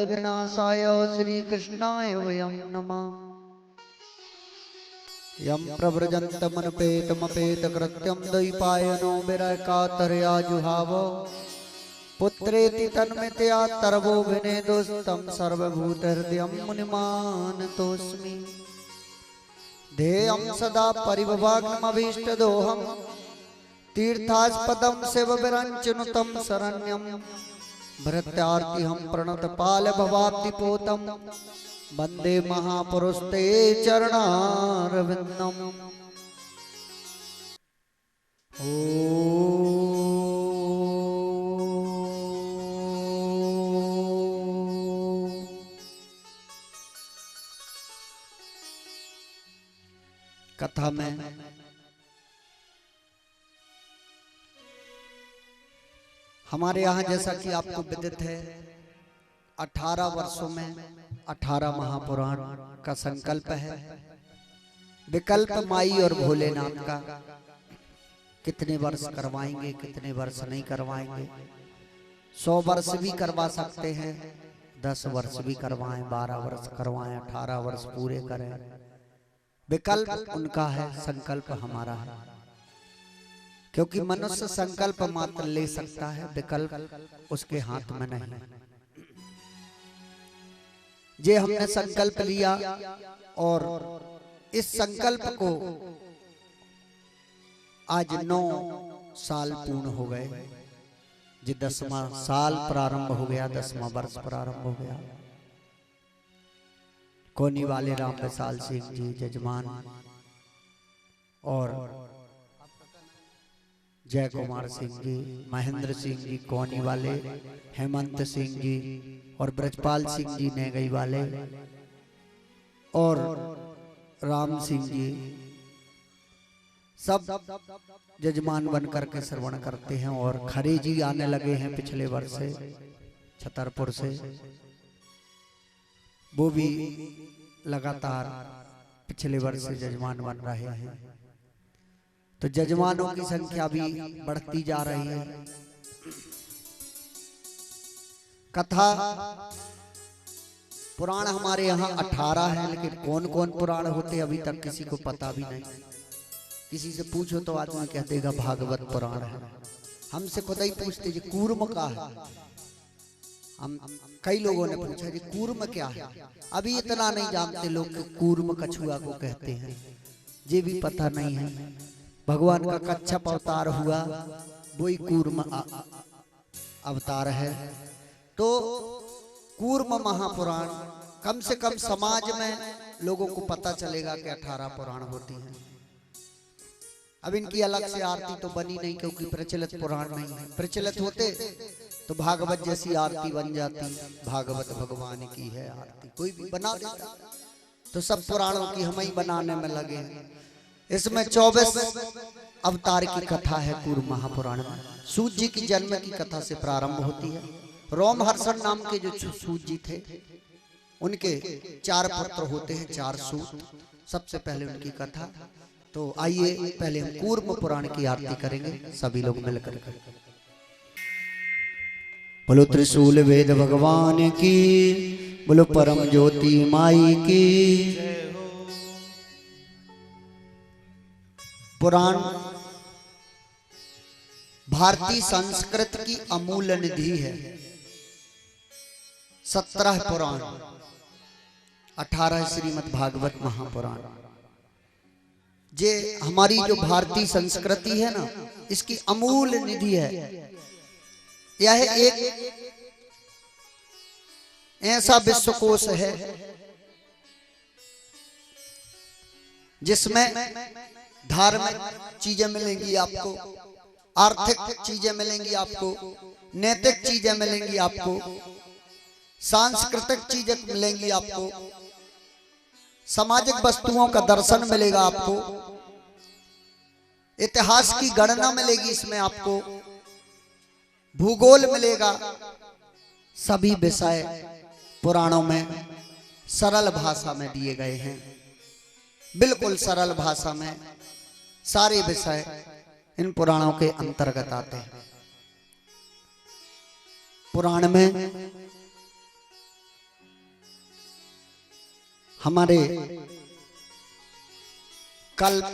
विनाशाय श्रीकृष्णाय वयं नमः। यं प्रव्रजन्तमनुपेतमपेतकृत्यं द्वैपायनो विरकातर्या जुहाव पुत्रेति तन्मितया तरवो विनेदुस्तं सर्वभूतहृदयं मुनिमानतोऽस्मि। ध्येयं सदा परिभवाग्नमभीष्टदोहं तीर्थास्पदं शिवविरञ्चनुतं शरण्यं भृत्यार्तिहं प्रणतपाल भवाब्धिपोतं वंदे महापुरुषते चरणारविन्दम्। ओ कथा में हमारे यहाँ जैसा कि आपको विदित है 18 वर्षों में 18 महापुराण का संकल्प है। विकल्प माई और भोलेनाथ का कितने वर्ष करवाएंगे कितने वर्ष नहीं करवाएंगे। 100 वर्ष भी करवा सकते हैं, 10 वर्ष भी करवाएं, 12 वर्ष करवाएं, 18 वर्ष पूरे करें। विकल्प उनका है, संकल्प हमारा है। क्योंकि मनुष्य संकल्प मात्र ले सकता है, विकल्प उसके हाथ में नहीं। जे हमने संकल्प लिया और इस संकल्प को आज 9 साल पूर्ण हो गए। जी 10वां साल प्रारंभ हो गया, 10वां वर्ष प्रारंभ हो गया। कोनी वाले राम विशाल सिंह जी जजमान और जय कुमार सिंह जी, महेंद्र सिंह जी कोनी वाले, हेमंत सिंह जी और ब्रजपाल सिंह जी नेगई वाले और राम सिंह जी सब जजमान बनकर के श्रवण करते हैं। और खरे जी आने लगे हैं पिछले वर्ष से छतरपुर से, वो भी लगातार पिछले वर्ष से जजमान बन रहे हैं। तो जजमानों की संख्या भी बढ़ती जा रही है। कथा पुराण हमारे यहाँ 18 है, लेकिन कौन कौन पुराण होते अभी तक किसी को पता भी नहीं। किसी से पूछो तो आदमी कह देगा भागवत पुराण है। हमसे खुद ही पूछते जी कूर्म का है। हम कई लोगों ने पूछा जी कूर्म क्या है। अभी इतना नहीं जानते लोग कि कूर्म कछुआ को कहते हैं, ये भी पता नहीं है। भगवान का कच्छप अवतार हुआ, वही कूर्म अवतार है। तो कूर्म महापुराण कम से कम समाज में लोगों को पता चलेगा कि 18 पुराण होती हैं। अब इनकी अलग से आरती तो बनी नहीं, क्योंकि प्रचलित पुराण नहीं है। प्रचलित होते तो भागवत जैसी आरती बन जाती। भागवत भगवान की है आरती, कोई भी बना देता। तो सब पुराणों की हम ही बनाने में लगे हैं। इसमें 24 अवतार की कथा है कूर्म महापुराण में। सूत जी की जन्म की कथा से प्रारंभ होती है। रोमहर्षण नाम के जो सूत जी थे, उनके 4 पुत्र होते हैं, 4 सूत। सबसे पहले उनकी कथा। तो आइए पहले हम कूर्म पुराण की आरती करेंगे सभी लोग मिलकर। बोलो त्रिशूल वेद भगवान की, बोलो परम ज्योति माई की। पुराण भारतीय संस्कृति की अमूल्य निधि है। 17 पुराण, 18 श्रीमद् भागवत महापुराण। जे हमारी जो भारतीय संस्कृति है ना, इसकी अमूल्य निधि है। यह एक ऐसा विश्वकोश है जिसमें धार्मिक चीजें मिलेंगी आपको, आर्थिक चीजें मिलेंगी आपको, नैतिक चीजें मिलेंगी आपको, सांस्कृतिक चीजें मिलेंगी आपको, सामाजिक वस्तुओं का दर्शन मिलेगा आपको, इतिहास की गणना मिलेगी इसमें आपको, भूगोल मिलेगा। सभी विषय पुराणों में सरल भाषा में दिए गए हैं, बिल्कुल सरल भाषा में सारे विषय इन पुराणों के अंतर्गत आते हैं। पुराण में हमारे कल्प,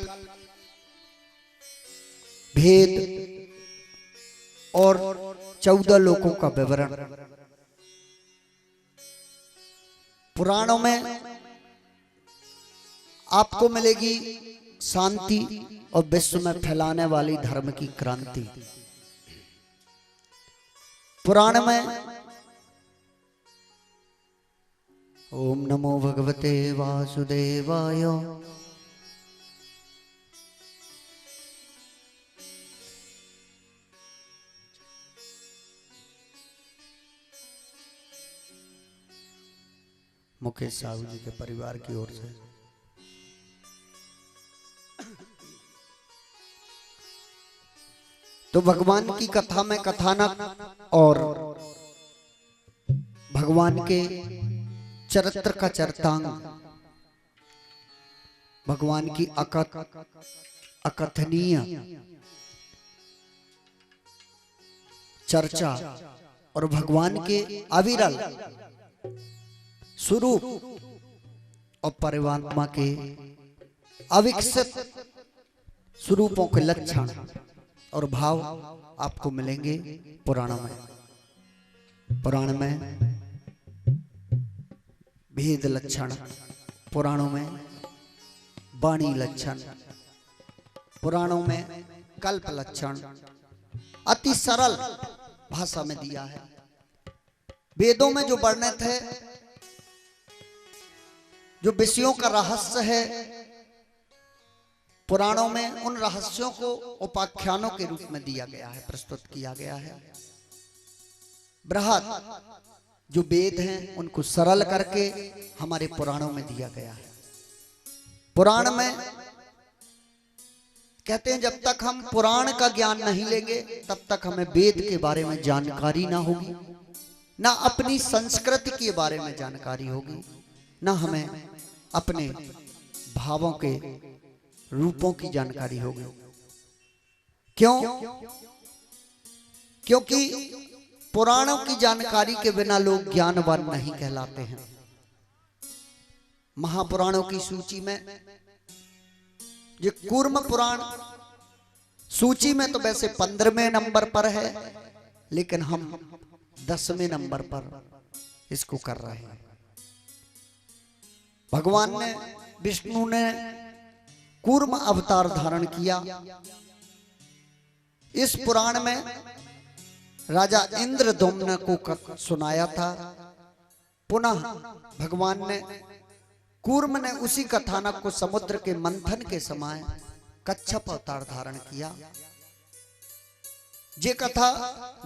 भेद और 14 लोकों का विवरण पुराणों में आपको मिलेगी। शांति और विश्व में फैलाने वाली धर्म की क्रांति पुराण में। ओम नमो भगवते वासुदेवाय। मुकेश साहू जी के परिवार की ओर से तो भगवान की कथा में कथानक और भगवान के चरित्र का चरितांग, भगवान की अकथनीय चर्चा और भगवान के अविरल स्वरूप और परमात्मा के अविकसित स्वरूपों के लक्षण और भाव आपको मिलेंगे पुराणों में। पुराण में भेद लक्षण, पुराणों में वाणी लक्षण, पुराणों में कल्प लक्षण अति सरल भाषा में दिया है। वेदों में जो वर्णित है, जो विषयों का रहस्य है, पुराणों में उन रहस्यों को उपाख्यानों के रूप में दिया गया है, प्रस्तुत किया गया है। बृहद जो वेद हैं उनको सरल करके हमारे पुराणों में दिया गया है। पुराण में कहते हैं जब तक हम पुराण का ज्ञान नहीं लेंगे तब तक हमें वेद के बारे में जानकारी ना होगी, ना अपनी संस्कृति के बारे में जानकारी होगी, ना हमें अपने भावों के रूपों की जानकारी होगी। क्यों? क्योंकि पुराणों की जानकारी के बिना लोग ज्ञानवान नहीं कहलाते हैं। महापुराणों की सूची में ये कूर्म पुराण सूची में तो वैसे 15वें नंबर पर है, लेकिन हम 10वें नंबर पर इसको कर रहे हैं। भगवान ने, विष्णु ने कूर्म अवतार धारण किया। इस पुराण में राजा इंद्रदुम्न को सुनाया था। पुनः भगवान ने, कूर्म ने उसी कथानक को समुद्र के मंथन के समय कच्छप अवतार धारण किया। ये कथा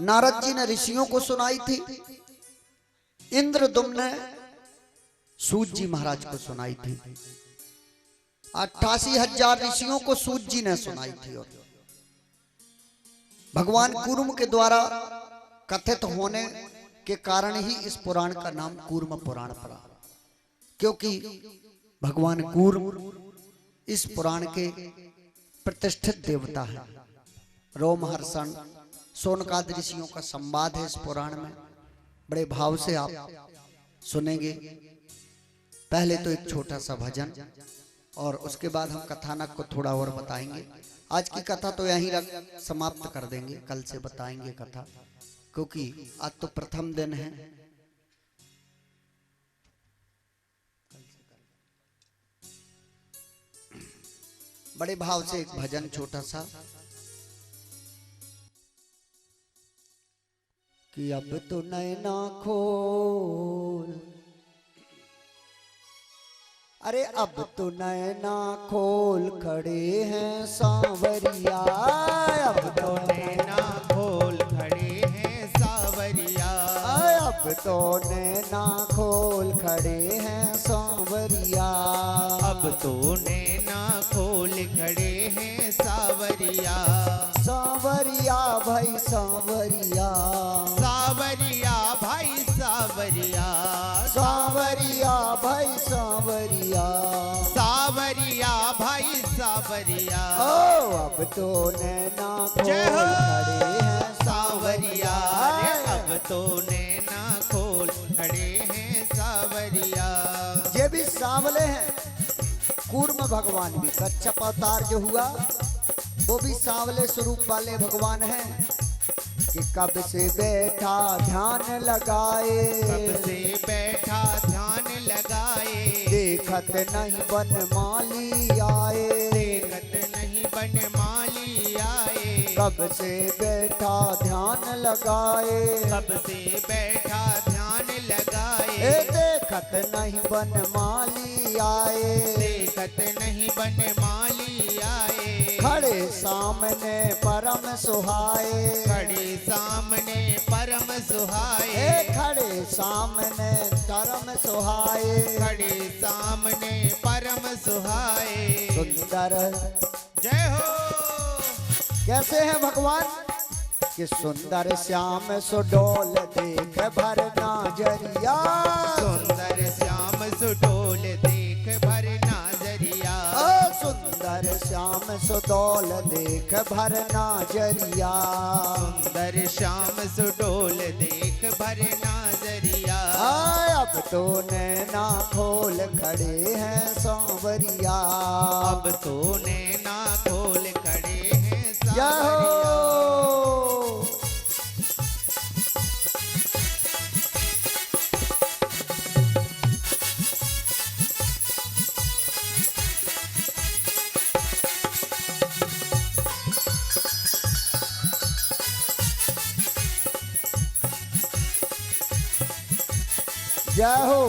नारद जी ने ऋषियों को सुनाई थी, इंद्रदुम्न ने सूत जी महाराज को सुनाई थी। 88,000 ऋषियों को सूत जी ने सुनाई थी। और भगवान कूर्म के द्वारा कथित होने के कारण ही इस पुराण का नाम कूर्म पुराण पड़ा, क्योंकि भगवान कूर्म इस पुराण के प्रतिष्ठित देवता हैं। रोमहर्षण, शौनकादि ऋषियों का संवाद है इस पुराण में। बड़े भाव से आप सुनेंगे। पहले तो एक छोटा सा भजन और उसके बाद हम कथानक को थोड़ा और बताएंगे। आज की कथा तो यहीं समाप्त कर देंगे, कल से बताएंगे कथा, क्योंकि आज तो प्रथम दिन है। बड़े भाव से एक भजन छोटा सा कि अब तो नैना खोल, अरे अब तो नैना खोल खड़े हैं सांवरिया, अब तो नैना खोल खड़े हैं सांवरिया। तो नैना खोल खड़े हैं सांवरिया। अब तो नैना खोल खड़े हैं सावरिया। सांवरिया भाई सांवरिया, सावरिया भाई सावरिया, सांवरिया भाई सांवरिया, सावरिया भाई सावरिया। ओ अब तो नैना खोल जय हो खड़े हैं सावरिया, सांवरिया। अब तो नैना खोल खड़े हैं सावरिया। ये भी सांवले हैं, कूर्म भगवान भी, कच्छप अवतार जो हुआ वो भी सांवले स्वरूप वाले भगवान हैं कि कब से बैठा ध्यान लगाए, कब से बैठा ध्यान लगाए, देखत नहीं बनमाली आए, देखत नहीं बनमाली आए। कब से बैठा ध्यान लगाए, कब से बैठा ध्यान लगाए, देखत नहीं बनमाली आए, देखत नहीं बनमाली आए। खड़े सामने परम सुहाए, खड़े सामने परम सुहाए, खड़े सामने परम सुहाए, खड़े सामने परम सुहाए। सुंदर जय हो। कैसे हैं भगवान कि सुंदर श्याम सुडोल देख भर नाजरिया, सुंदर श्याम सुडोल देख भर नाजरिया, सुंदर श्याम सुडोल देख भर नाजरिया, सुंदर श्याम सुडोल देख भर नाजरिया। अब तो नैना खोल खड़े हैं सांवरिया, अब तो नैना खोल खड़े हैं जय सावरिया। हो। जय हो।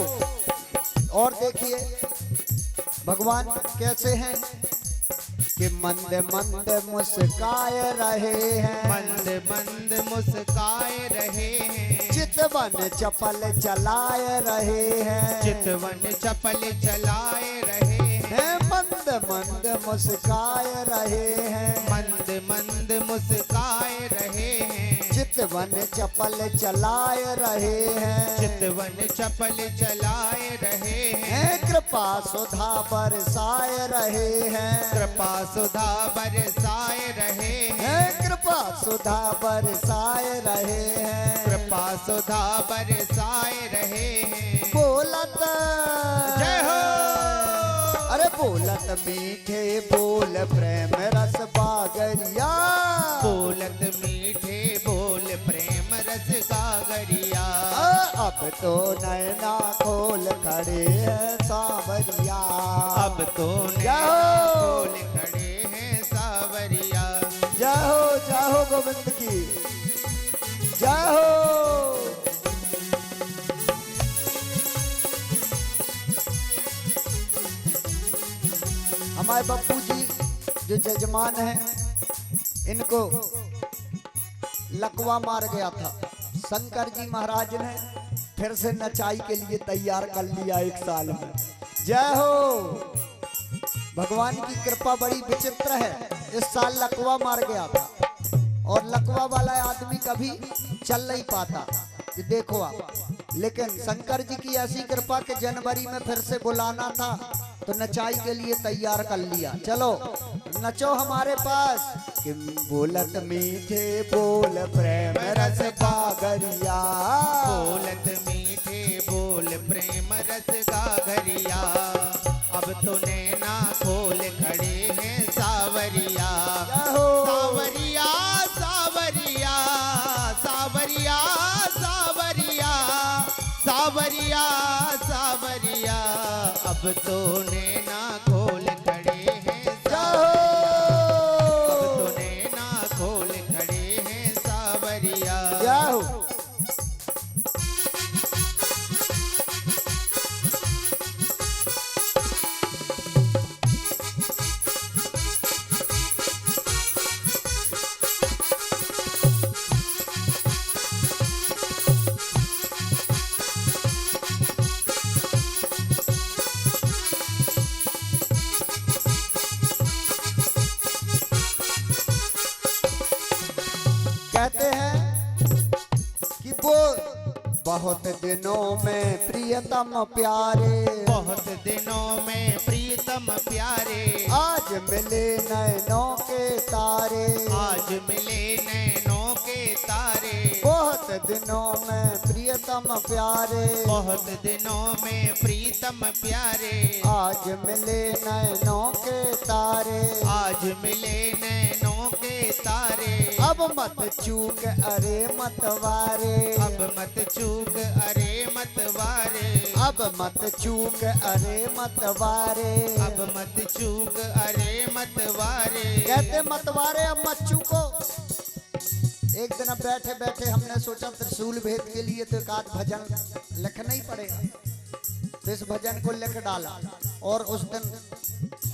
और देखिए भगवान कैसे हैं कि मंद मंद मुस्काए रहे हैं, मंद मंद मुस्काए रहे हैं, चितवन चपल चलाए रहे हैं, चितवन चपल चलाए रहे हैं, मंद मंद मुस्काए रहे हैं, मंद मंद मुस्काए रहे हैं, चितवन चपल चलाए रहे हैं, चितवन चपल चलाए रहे हैं, कृपा सुधा बरसाए रहे हैं, कृपा सुधा बरसाए रहे हैं, कृपा सुधा बरसाए रहे हैं, कृपा सुधा बरसाए रहे हैं। बोलत जय हो। अरे बोलत मीठे बोल प्रेम रस बागरिया, बोलत मीठे बोल प्रेम रस गागरिया। अब तो नैना खोल खड़े हैं सांवरिया, अब तो नैना खोल खड़े हैं सावरिया। जय हो गोविंद की जय हो। हमारे बापू जी जो जजमान हैं, इनको लकवा मार गया था। शंकर जी महाराज ने फिर से नचाई के लिए तैयार कर लिया 1 साल में। जय हो। भगवान की कृपा बड़ी विचित्र है। इस साल लकवा मार गया था और लकवा वाला आदमी कभी चल नहीं पाता, ये देखो आप। लेकिन शंकर जी की ऐसी कृपा के जनवरी में फिर से बुलाना था तो नचाई के लिए तैयार कर लिया। चलो नचो हमारे पास कि बोलत मीठे बोल प्रेम रस बागरिया, बोलत मीठे बोल प्रेम रस गागरिया। अब तो नैना खोल खड़े हैं सावरिया, सावरिया सावरिया सावरिया सावरिया सावरिया सावरिया। अब तो नैना खोल खड़े हैं सावरिया, अब तो नैना खोल खड़े हैं सावरिया। कहते हैं कि वो बहुत दिनों में प्रियतम प्यारे, बहुत दिनों में प्रीतम प्यारे, आज मिले नैनों के तारे, आज मिले नैनों के तारे, बहुत दिनों में प्रियतम प्यारे, बहुत दिनों में प्रीतम प्यारे, आज मिले नैनों के तारे, आज मिले नैनों के तारे, अब मत चूक अरे मत वारे, अब मत चूक अरे मत वारे, अब मत चूक अरे मत वारे, अब मत चूक अरे मत वारे। कहते मत वारे अब मत चूको। एक दिन अब बैठे बैठे हमने सोचा त्रिशूल भेद के लिए तो एक आध भजन लिखना ही पड़ेगा, तो इस भजन को लिख डाला और उस दिन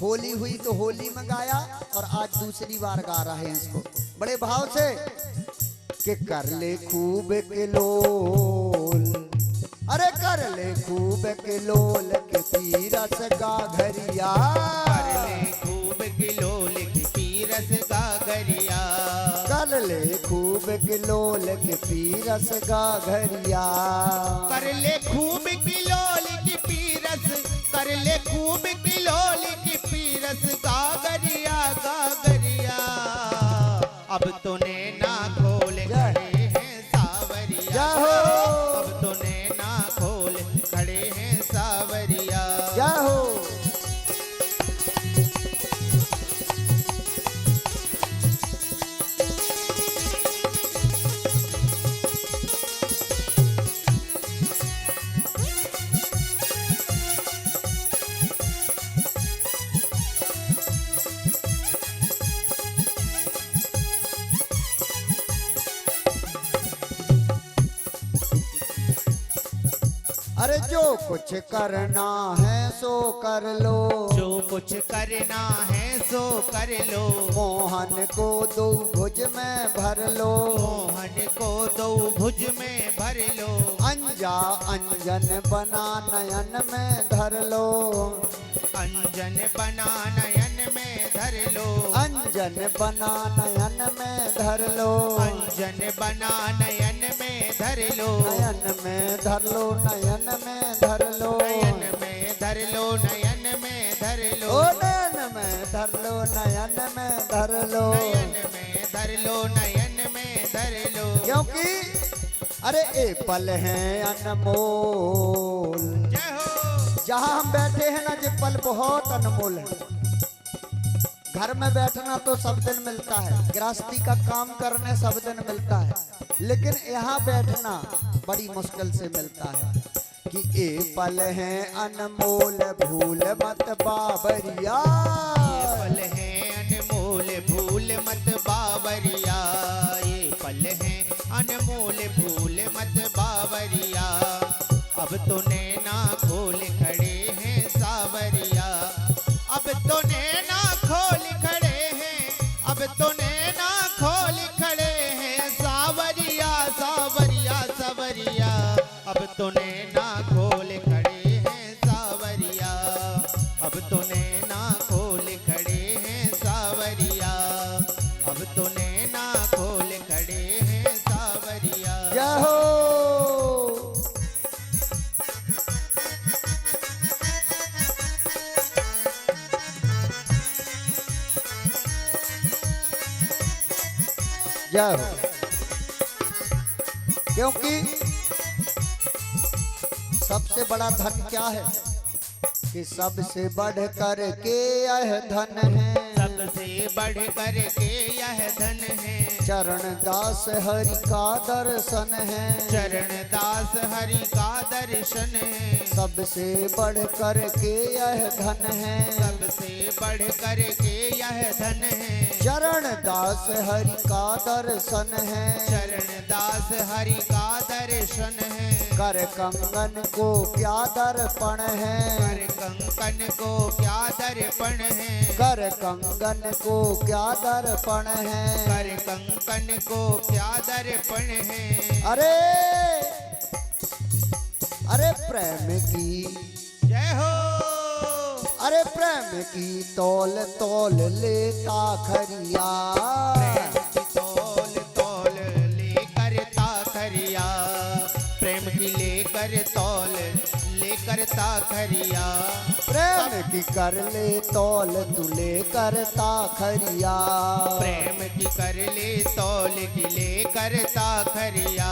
होली हुई तो होली में गाया और आज दूसरी बार गा रहे हैं इसको बड़े भाव से कि कर ले खूब के लोल, अरे कर ले खूब के लोल के पीरस का घरिया, कर ले खूब किलोल की पीरस गागरिया, कर ले खूब के लोल के पीरस का घरिया, कर ले खूब किलोल की पीरस, कर ले खूब किलोल की पीरस गागरिया गागरिया। अब तो नैना खोल खड़े हैं सावरिया, अब तो नैना खोल खड़े हैं सावरिया। क्या हो अरे जो कुछ करना है सो कर लो, जो कुछ करना है सो कर लो, मोहन को दो भुज में भर लो, मोहन को दो भुज में भर लो, अंजा अंजन बना नयन में धर लो, अंजन बना नयन में धर लो, अंजन बना नयन में धर लो, अंजन बना नयन में धर लो, नयन में धर लो, नयन में धर लो, नयन में धर लो, नयन में धर लो, ओ नयन में धर लो, नयन में धर लो, नयन में धर लो, नयन में धर लो। क्योंकि अरे ए पल है अनमोल, जय हो। जहाँ हम बैठे हैं ना ये पल बहुत अनमोल है। घर में बैठना तो सब दिन मिलता है, गृहस्थी का काम करने सब दिन मिलता है, लेकिन यहाँ बैठना बड़ी मुश्किल से मिलता है कि ए पल है अनमोल भूल मत बाबरिया, ये पल है अनमोल भूल मत बावरिया, ये पल है अनमोल भूल मत बावरिया। अब तो नैना खोल खड़े हैं सावरिया, अब तो नैना खोल खड़े हैं, अब तो नैना खोल खड़े हैं सावरिया सावरिया सावरिया। अब तो नैना खोल खड़े हैं सावरिया, अब तो नैना खोल खड़े हैं सावरिया, अब तो नैना खोल खड़े हैं सावरिया। जय हो। जय हो। क्योंकि सबसे बड़ा धन क्या है कि सबसे बढ़ कर के यह धन है, सबसे बढ़ कर के यह धन है, चरण दास हरि का दर्शन है, चरण दास हरि का दर्शन है, सबसे बढ़ कर के यह धन है, सबसे बढ़ कर के यह धन है, चरण दास हरि का दर्शन है, चरण दास हरि का दर्शन है, कर कंगन को क्या दर्पण है, कर कंकन को क्या दर्पण है, कर कंगन को क्या दर्पण है, कर कंकन को क्या दर्पण है। अरे अरे प्रेम की जय हो। अरे प्रेम की तौल तौल लेता खरिया, प्रेम की तौल तौल कर तौल लेकर ताखरिया। प्रेम की कर ले तौल तू लेकर ताखरिया। प्रेम की कर ले तौल की लेकर ताखरिया।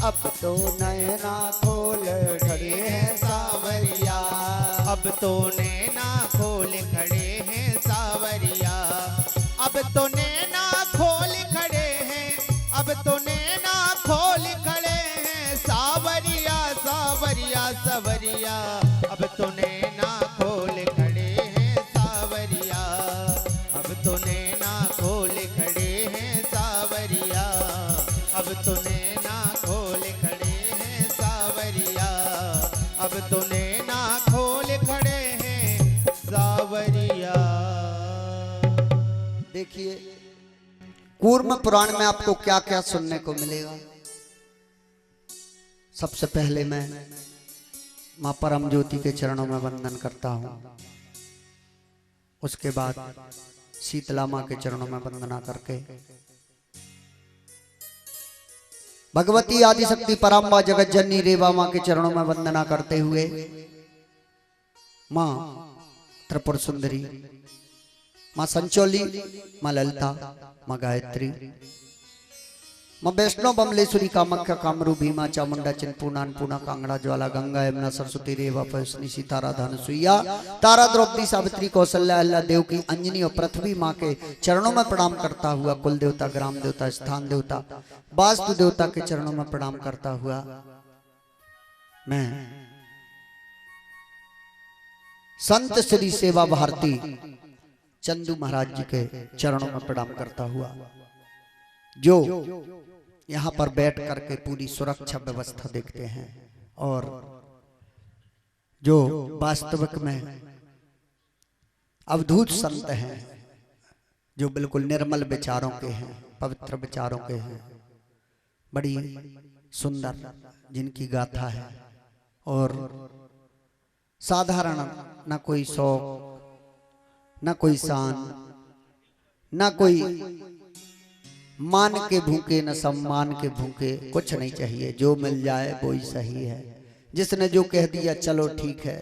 अब तो नैना खोल खड़े हैं सावरिया। अब तो नैना खोल खड़े हैं सावरिया। अब तो नैना खोल खड़े हैं, अब तो नैना खोल खड़े हैं सावरिया सावरिया सावरिया। अब तो नैना खोल खड़े हैं सावरिया। अब तो नैना खोल खड़े हैं सावरिया। अब तो नैना खोल खड़े हैं सावरिया। अब तो नैना खोल खड़े हैं सावरिया। देखिए कूर्म पुराण में आपको क्या क्या सुनने को मिलेगा। सबसे पहले मैं मां परम ज्योति के चरणों में वंदन करता हूं। उसके बाद शीतला मां के चरणों में वंदना करके भगवती आदिशक्ति पराम्बा जगत जननी रेवा मां के चरणों में वंदना करते हुए मां त्रिपुर सुंदरी, मां संचोली, मां ललिता, मां गायत्री, मां वैष्णो बमलेश्वरी, कामाख्या, कामरू, भीमा, चामुंडा, चिन्पूर्णा, अन्नपूर्णा, कांगड़ा, ज्वाला, गंगा, यमुना, सरस्वती, रेवा, पयस्विनी, सितारा, धनुसुईया, तारा, द्रौपदी, सावित्री, कौशल्या, अहिल्या, देवकी, अंजनी और पृथ्वी मां के चरणों में प्रणाम करता हुआ कुल देवता, ग्राम देवता, स्थान देवता, वास्तु देवता के चरणों में प्रणाम करता हुआ मैं संत श्री सेवा भारती चंदू महाराज जी के चरणों में प्रणाम करता हुआ, जो यहाँ पर बैठ करके पूरी सुरक्षा व्यवस्था देखते हैं और जो वास्तविक में अवधूत संत हैं, जो बिल्कुल निर्मल विचारों के हैं, पवित्र विचारों के हैं, बड़ी सुंदर जिनकी गाथा है और साधारण, ना कोई शौक, ना कोई शान, ना कोई मान के भूखे, न सम्मान के भूखे, कुछ नहीं चाहिए, जो मिल जाए वो ही सही है। जिसने जो कह दिया चलो ठीक है,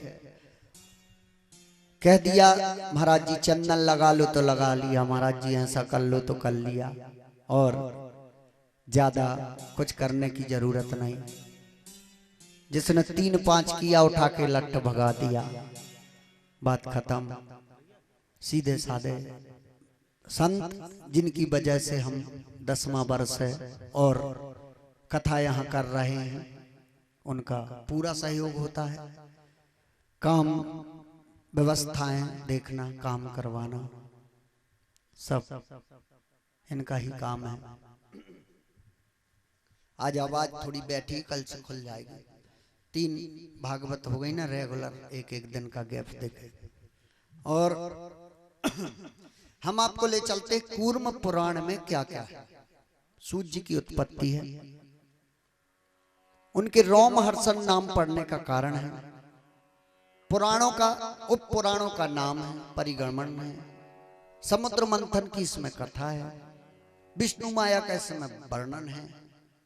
कह दिया महाराज जी चंदन लगा लो तो लगा लिया, महाराज जी ऐसा कर लो तो कर लिया, और ज्यादा कुछ करने की जरूरत नहीं। जिसने 3-5 किया उठा के लट्ठ भगा दिया, बात खत्म। सीधे साधे संत जिनकी वजह से हम 10वां वर्ष है और कथा यहाँ कर रहे हैं, उनका पूरा सहयोग होता है। काम व्यवस्थाएं देखना, काम करवाना, सब इनका ही काम है। आज आवाज थोड़ी बैठी, कल से खुल जाएगी। 3 भागवत हो गई ना रेगुलर, एक दिन का गैप देखे। और हम आपको ले चलते कूर्म पुराण में क्या क्या है। सूत जी की उत्पत्ति है, उनके रोमहर्षण नाम पड़ने का कारण है, पुराणों का उप पुराणों का नाम है, परिगणन है, समुद्र मंथन की इसमें कथा है, विष्णु माया का इसमें वर्णन है,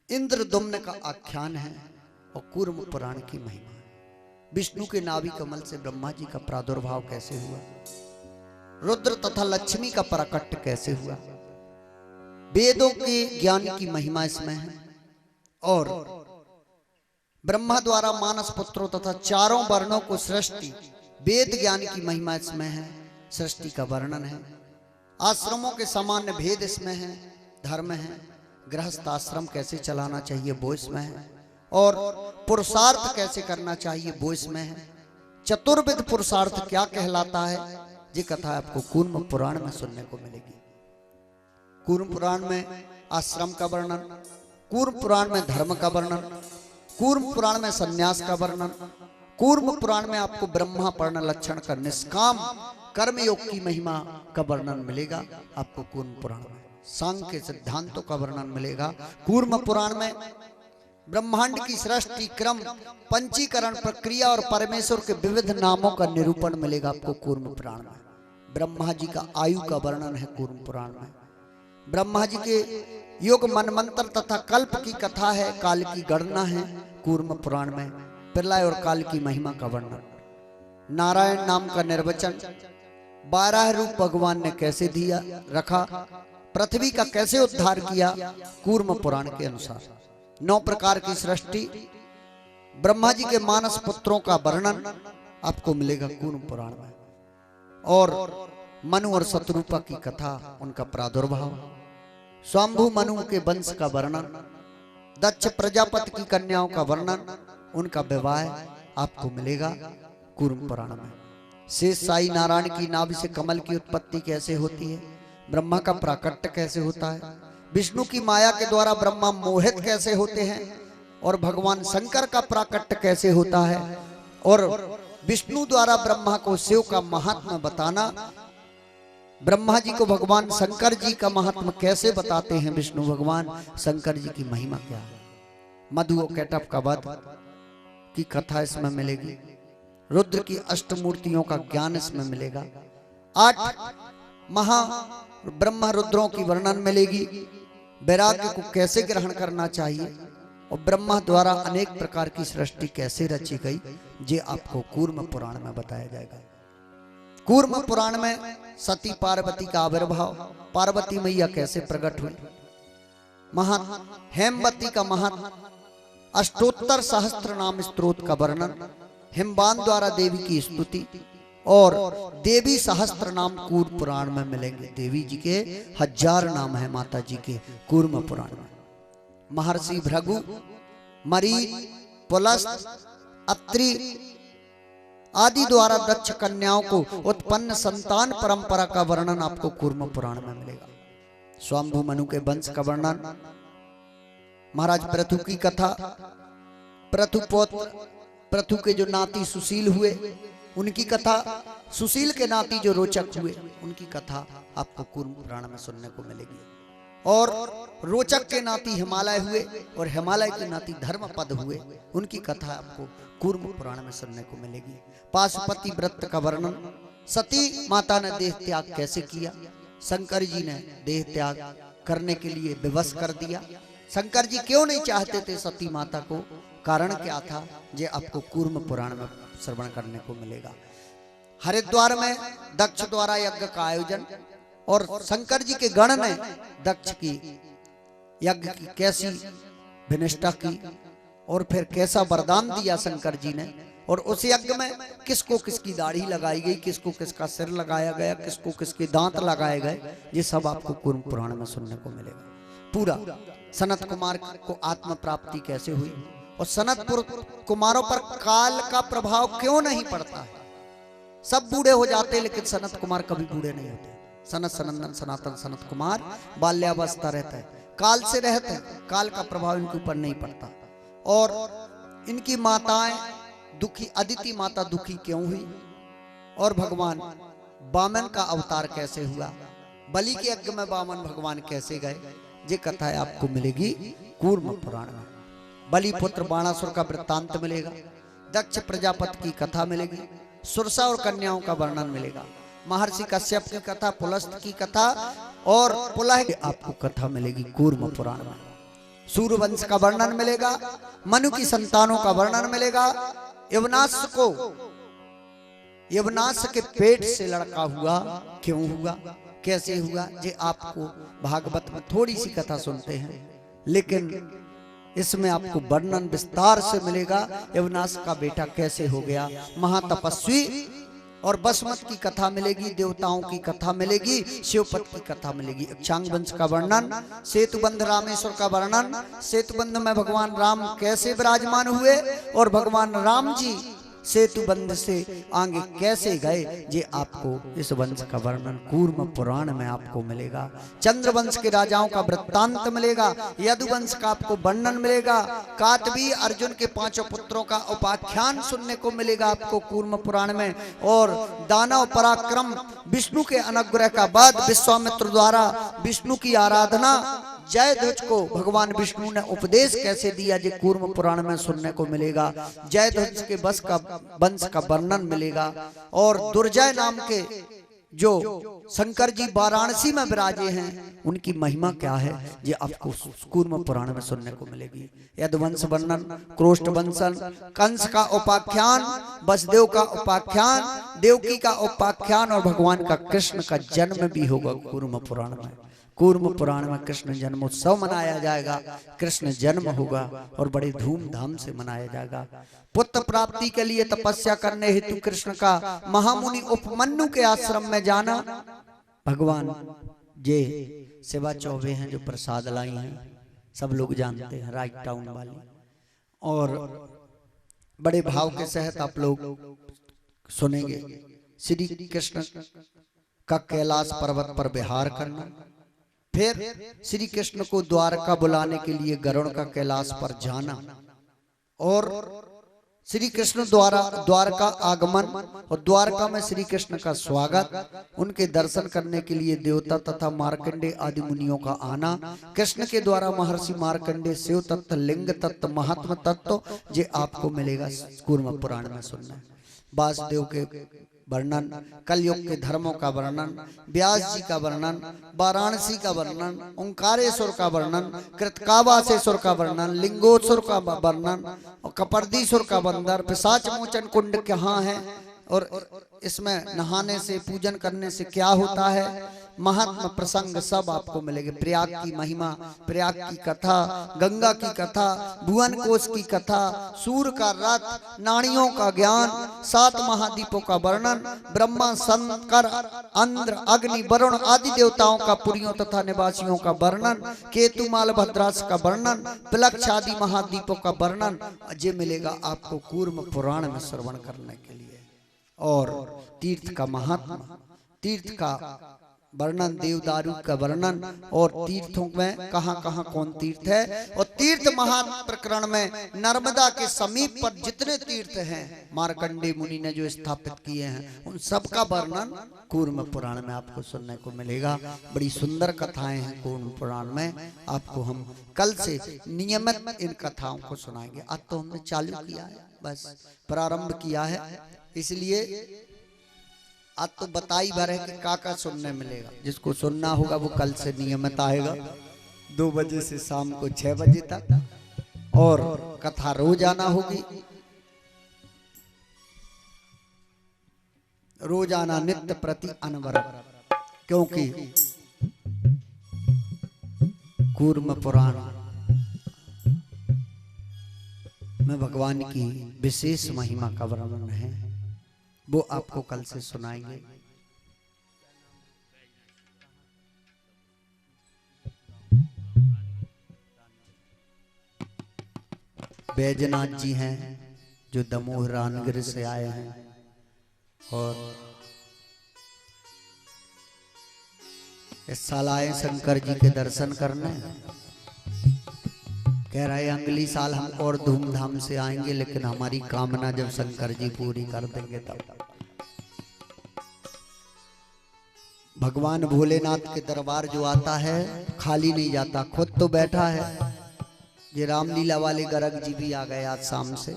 इंद्रदुम्न का आख्यान है और कूर्म पुराण की महिमा है। विष्णु के नाभि कमल से ब्रह्मा जी का प्रादुर्भाव कैसे हुआ, रुद्र तथा लक्ष्मी का प्रकट कैसे हुआ, वेदों के ज्ञान की महिमा इसमें है, और ब्रह्मा द्वारा मानस पुत्रों तथा 4 वर्णों को सृष्टि, वेद ज्ञान की महिमा इसमें है, सृष्टि का वर्णन है। आश्रमों के सामान्य भेद इसमें है, धर्म है, गृहस्थ आश्रम कैसे चलाना चाहिए वो इसमें है, और पुरुषार्थ कैसे करना चाहिए वो इसमें है। चतुर्विध पुरुषार्थ क्या कहलाता है, ये कथा आपको कूर्म पुराण में सुनने को मिलेगी। कूर्म पुराण में आश्रम का वर्णन, कूर्म पुराण में धर्म का वर्णन, कूर्म पुराण में संन्यास का वर्णन, कूर्म पुराण में आपको ब्रह्मा पर्ण लक्षण का निष्काम कर्मयोग की महिमा का वर्णन मिलेगा। आपको कूर्म पुराण में सांख्य सिद्धांतों का वर्णन मिलेगा। कूर्म पुराण में ब्रह्मांड की सृष्टि, क्रम, पंचीकरण प्रक्रिया और परमेश्वर के विविध नामों का निरूपण मिलेगा आपको कूर्म पुराण में। ब्रह्मा जी का आयु का वर्णन है कूर्म पुराण में। ब्रह्मा जी के युग, मनमंत्र तथा कल्प की कथा है, काल की गणना है कूर्म पुराण में। प्रलय और काल की महिमा का वर्णन, नारायण नाम का निर्वचन, 12 रूप भगवान ने कैसे दिया रखा, पृथ्वी का कैसे उद्धार किया कूर्म पुराण के अनुसार, 9 प्रकार की सृष्टि, ब्रह्मा जी के मानस पुत्रों का वर्णन आपको मिलेगा कूर्म पुराण में, और मनु और शत्रुपा की कथा, उनका प्रादुर्भाव, स्वाम्भु मनु के वंश का वर्णन, दक्ष प्रजापति की कन्याओं का वर्णन, उनका विवाह आपको मिलेगा कूर्म पुराण में। शेष साई नारायण की नाभि से कमल की उत्पत्ति कैसे होती है, ब्रह्मा का प्राकट्य कैसे होता है, विष्णु की माया के द्वारा ब्रह्मा मोहित कैसे होते हैं, और भगवान शंकर का प्राकट्य कैसे होता है, और विष्णु द्वारा ब्रह्मा को शिव का महात्मा बताना, ब्रह्मा जी को भगवान शंकर जी का महात्मा कैसे बताते हैं विष्णु भगवान, शंकर जी की महिमा क्या है, मधु और कैटभ का वध की कथा इसमें मिलेगी, रुद्र की अष्टमूर्तियों का ज्ञान इसमें मिलेगा, 8 महा ब्रह्म रुद्रों की वर्णन मिलेगी, वैराग्य को कैसे ग्रहण करना चाहिए, और ब्रह्मा द्वारा अनेक प्रकार की सृष्टि कैसे रची गई, ये आपको कूर्म पुराण में बताया जाएगा। कूर्म पुराण में सती पार्वती का आविर्भाव, पार्वती मैया कैसे प्रकट हुई, महा हेमवती का महत्व, अष्टोत्तर सहस्त्र नाम स्तोत्र का वर्णन, हिमवान द्वारा देवी की स्तुति, और देवी सहस्त्र नाम कूर्म पुराण में मिलेंगे। देवी जी के 1000 नाम है माता जी के कूर्म पुराण में। महर्षि भृगु, मरीच, पुलस्त, अत्रि आदि द्वारा दक्ष कन्याओं को उत्पन्न संतान परंपरा का वर्णन आपको कूर्म पुराण में मिलेगा। स्वाम्भु मनु के वंश का वर्णन, महाराज पृथु की कथा, पृथु के जो नाती सुशील हुए उनकी कथा, सुशील के नाती जो रोचक हुए उनकी कथा आपको कूर्म पुराण में सुनने को मिलेगी, और रोचक के नाती हिमालय हुए और हिमालय के नाती धर्मपद हुए, उनकी कथा आपको कूर्म पुराण में सुनने को मिलेगी। पाशुपति व्रत का वर्णन, सती माता ने देह त्याग कैसे किया, शंकर जी ने देह त्याग करने के लिए विवश कर दिया, शंकर जी क्यों नहीं चाहते थे सती माता को, कारण क्या था, ये आपको कूर्म पुराण में श्रवण करने को मिलेगा। हरिद्वार में दक्ष द्वारा यज्ञ का आयोजन, और शंकर जी के गण ने दक्ष की यज्ञ की कैसी विनिष्ठा की, और फिर कैसा वरदान दिया शंकर जी ने, और उस यज्ञ में किसको किसकी दाढ़ी लगाई गई, किसको किसका सिर लगाया गया, किसको किसके दांत लगाए गए, ये सब आपको कूर्म पुराण में सुनने को मिलेगा। पूरा सनत कुमार को आत्म प्राप्ति कैसे हुई, और सनतपुर कुमारों पर काल का प्रभाव क्यों नहीं पड़ता है, सब बूढ़े हो जाते लेकिन सनत कुमार कभी बूढ़े नहीं होते। सनत सनंदन सनातन सनत कुमार बाल्यावस्था रहता है, काल से रहते हैं, काल का प्रभाव इनके ऊपर नहीं पड़ता। और इनकी माताएं दुखी, अदिति माता दुखी क्यों हुई, और भगवान वामन का अवतार कैसे हुआ, बलि के यज्ञ में वामन भगवान कैसे गए, ये कथा आपको मिलेगी कूर्म पुराण में। बलि पुत्र बाणासुर का वृत्तांत मिलेगा, दक्ष प्रजापति की कथा मिलेगी, सुरसा और कन्याओं का वर्णन मिलेगा, महर्षि कश्यप की कथा, पुलस्त की कथा, और पुलह की आपको कथा मिलेगी कूर्म पुराण में। सूर्यवंश का वर्णन मिलेगा, मनु की संतानों का वर्णन मिलेगा, यवनाश के पेट से लड़का हुआ, क्यों हुआ, कैसे हुआ, ये आपको भागवत में थोड़ी सी कथा सुनते हैं, लेकिन इसमें आपको वर्णन विस्तार से मिलेगा, यवनाश का बेटा कैसे हो गया, महातपस्वी, और बसमत की कथा मिलेगी, देवताओं की कथा मिलेगी, शिवपत की कथा मिलेगी, इक्षांग वंश का वर्णन, सेतुबंध रामेश्वर का वर्णन, सेतुबंध में भगवान राम कैसे विराजमान हुए, और भगवान राम जी सेतुबंध से आगे कैसे गए, ये आपको इस वंश का वर्णन कूर्म पुराण में आपको मिलेगा। चंद्रवंश के राजाओं का वृत्तांत मिलेगा, यदुवंश का आपको वर्णन मिलेगा, कातवी अर्जुन के 5 पुत्रों का उपाख्यान सुनने को मिलेगा आपको कूर्म पुराण में, और दानव पराक्रम, विष्णु के अनुग्रह का बाद विश्वामित्र द्वारा विष्णु की आराधना, जयध्वज को भगवान विष्णु ने उपदेश कैसे दिया, जो कूर्म पुराण में सुनने को मिलेगा। जयध्वज के वंश का वर्णन मिलेगा, और दुर्जय नाम के जो शंकर जी वाराणसी में विराजे हैं उनकी महिमा क्या है ये आपको कूर्म पुराण में सुनने को मिलेगी। यदुवंश वर्णन, क्रोष्ट वंशन, कंस का उपाख्यान, वसुदेव का उपाख्यान, देवकी का उपाख्यान और भगवान का कृष्ण का जन्म भी होगा कूर्म पुराण में। कूर्म पुराण में कृष्ण जन्मोत्सव मनाया जाएगा, कृष्ण जन्म होगा और बड़े धूमधाम से मनाया जाएगा। पुत्र प्राप्ति के लिए तपस्या करने हेतु कृष्ण का महामुनि उपमन्यु के आश्रम में जाना। भगवान ये सेवा चौबे हैं जो प्रसाद लाई हैं, सब लोग जानते हैं, राइट टाउन वाली। और बड़े भाव के सहित आप लोग सुनेंगे श्री कृष्ण का कैलाश पर्वत पर विहार करना, फिर श्री कृष्ण को द्वारका बुलाने के लिए गरुड़ का कैलाश पर जाना, और श्री कृष्ण द्वारका आगमन और द्वारका में श्री कृष्ण का स्वागत, उनके दर्शन करने के लिए देवता तथा मार्कंडे आदि मुनियों का आना, कृष्ण के द्वारा महर्षि मार्कंडे शिव तत्व, लिंग तत्व, महात्म तत्व ये आपको मिलेगा कूर्म पुराण में सुनना। वासुदेव के वर्णन, कलयुग के धर्मों का वर्णन, व्यास जी का वर्णन, वाराणसी का वर्णन, ओंकारेश्वर का वर्णन, कृतकावासेश्वर का वर्णन, लिंगोत्सव का वर्णन और कपर्दीश्वर का वर्णन, पिशाच मोचन कुंड कहाँ है और इसमें नहाने से पूजन करने से क्या होता है, महात्मा प्रसंग सब आपको मिलेंगे। प्रयाग की महिमा, प्रयाग की कथा, गंगा की कथा, भुवन कोश की कथा, सूर्य का रथ, नाड़ियों का ज्ञान, 7 महाद्वीपों का वर्णन, ब्रह्मा, शंकर, इंद्र, अग्नि, वरुण आदि देवताओं का पुरियों तथा निवासियों का वर्णन, केतु, माल, भद्रास का वर्णन, प्लक्ष आदि महाद्वीपों का वर्णन ये मिलेगा आपको कूर्म पुराण में श्रवण करने के लिए। और तीर्थ का महात्मा, तीर्थ का वर्णन, देवदारू का वर्णन, और तीर्थों में कहां कहां कौन तीर्थ है, और तीर्थ महाप्रकरण में नर्मदा के समीप पर जितने तीर्थ हैं मार्कंडे मुनि ने जो स्थापित किए हैं उन सब का वर्णन कूर्म पुराण में आपको सुनने को मिलेगा। बड़ी सुंदर कथाएं हैं कूर्म पुराण में, आपको हम कल से नियमित इन कथाओं को सुनाएंगे। आज तो हमने चालू किया है, बस प्रारंभ किया है, इसलिए आज तो बताई भर है कि का सुनने मिलेगा। जिसको सुनना होगा वो कल से नियमित आएगा 2 बजे से शाम को 6 बजे तक, और कथा रोज आना होगी, रोज आना नित्य प्रति अनवरत, क्योंकि कूर्म पुराण में भगवान की विशेष महिमा का वर्णन है, वो आपको कल से सुनाएंगे। बैजनाथ जी हैं जो दमोह रानगिर से आए हैं, और इस साल आए शंकर जी के दर्शन करने। कह रहे अगली साल हम और धूमधाम से आएंगे, लेकिन हमारी कामना जब शंकर जी पूरी कर देंगे तब। भगवान भोलेनाथ के दरबार जो आता है खाली नहीं जाता, खुद तो बैठा है। ये रामलीला वाले गर्ग जी भी आ गए आज शाम से,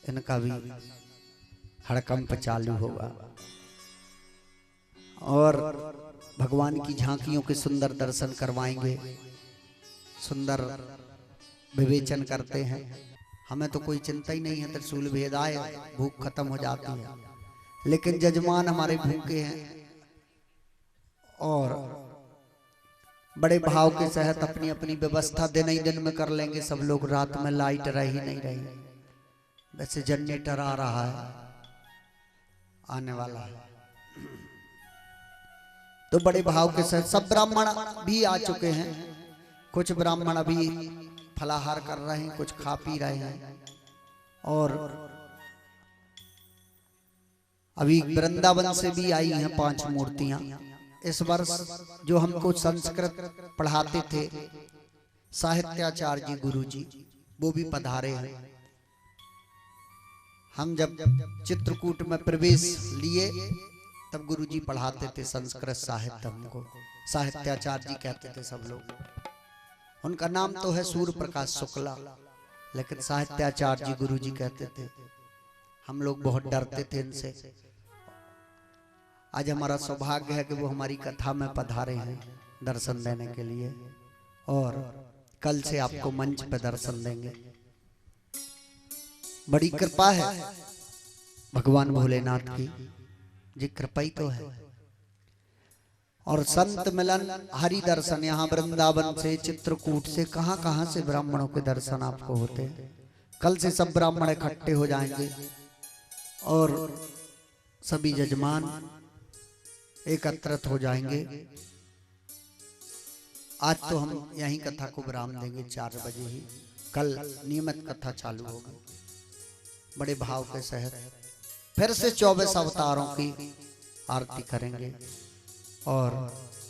इनका भी हड़कंप चालू होगा, और भगवान की झांकियों के सुंदर दर्शन करवाएंगे, सुंदर विवेचन करते हैं। हमें तो कोई चिंता ही नहीं है, त्रिशूल भेद आए भूख खत्म हो जाती है, लेकिन जजमान हमारे भूखे हैं और बड़े भाव के सहित अपनी अपनी व्यवस्था दिन ही दिन में कर लेंगे। सब लोग रात में लाइट रही नहीं रही, वैसे जनरेटर आ रहा है, आने वाला है, तो बड़े भाव के साथ सब ब्राह्मण भी आ चुके हैं। कुछ ब्राह्मण अभी फलाहार कर रहे हैं, कुछ खा पी रहे हैं, और अभी वृंदावन से भी आई हैं 5 मूर्तियां। इस वर्ष जो हमको संस्कृत पढ़ाते थे साहित्याचार्य जी गुरु जी, वो भी पधारे हैं। हम जब चित्रकूट में प्रवेश लिए तब गुरुजी पढ़ाते थे संस्कृत साहित्य, हमको साहित्याचार्य जी कहते थे सब लोग। उनका नाम तो है सूर्य प्रकाश शुक्ला, लेकिन साहित्याचार्य जी गुरुजी कहते थे। हम लोग बहुत डरते थे इनसे, आज हमारा सौभाग्य है कि वो हमारी कथा में पधारे हैं दर्शन देने के लिए, और कल से आपको मंच पे दर्शन देंगे। बड़ी कृपा है भगवान भोलेनाथ की, जी कृपा ही तो है। और संत मिलन, हरि दर्शन, यहाँ वृंदावन से, चित्रकूट से, कहां से ब्राह्मणों के दर्शन आपको होते हैं। कल से सब ब्राह्मण इकट्ठे हो जाएंगे और सभी जजमान एकत्रित हो जाएंगे। आज तो हम यहीं कथा को विराम देंगे 4 बजे ही, कल नियमित कथा चालू होगी बड़े भाव के सहित। फिर से 24 अवतारों की आरती करेंगे और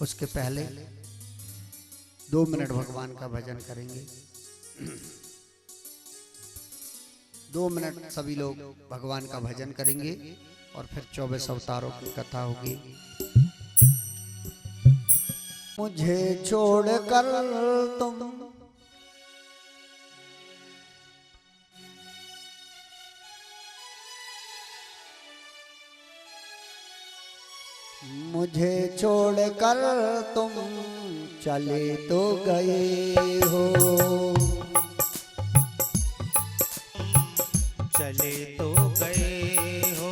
उसके पहले 2 मिनट भगवान का भजन करेंगे। 2 मिनट सभी लोग भगवान का भजन करेंगे और फिर 24 अवतारों की कथा होगी। मुझे छोड़कर तुम मुझे छोड़कर तुम चले तो गए हो, चले तो गए हो।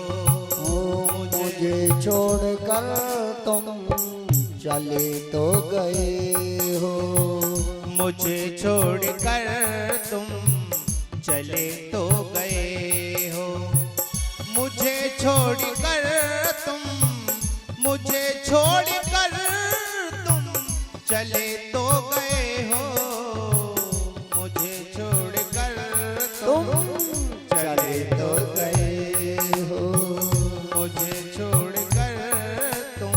मुझे छोड़कर तुम चले तो गए हो, मुझे छोड़कर तुम चले तो गए हो। मुझे छोड़कर तुम, मुझे छोड़कर तुम चले तो गए हो। मुझे छोड़कर तुम चले तो गए हो, मुझे छोड़कर तुम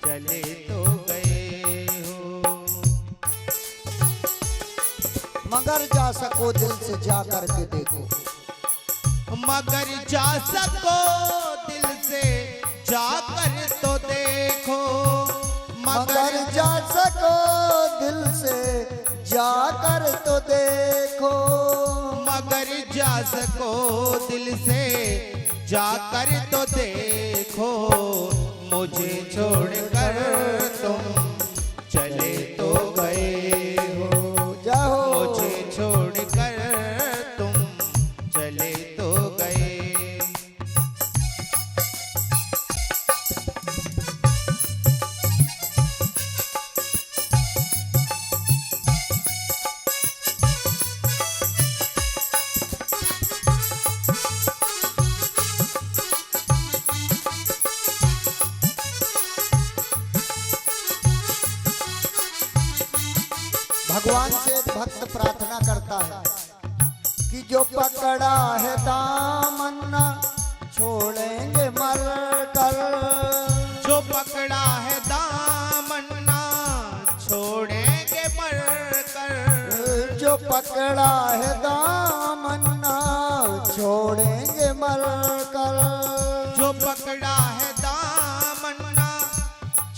चले तो गए हो। मगर जा सको दिल से जा करके देखो, मगर जा सको दिल से जाकर तो देखो। मगर जा सको दिल से जाकर तो देखो, मगर जा सको दिल से जाकर तो देखो। मुझे छोड़कर तुम चले तो गए हो। जाओ मुझे छोड़कर तुम चले तो गए। भगवान से एक भक्त प्रार्थना करता है कि जो पकड़ा है दामन न छोड़ेंगे मर कर। जो पकड़ा है दामन ना छोड़ेंगे मर कर। जो पकड़ा है दामन न छोड़ेंगे मर कर। जो पकड़ा है दामन ना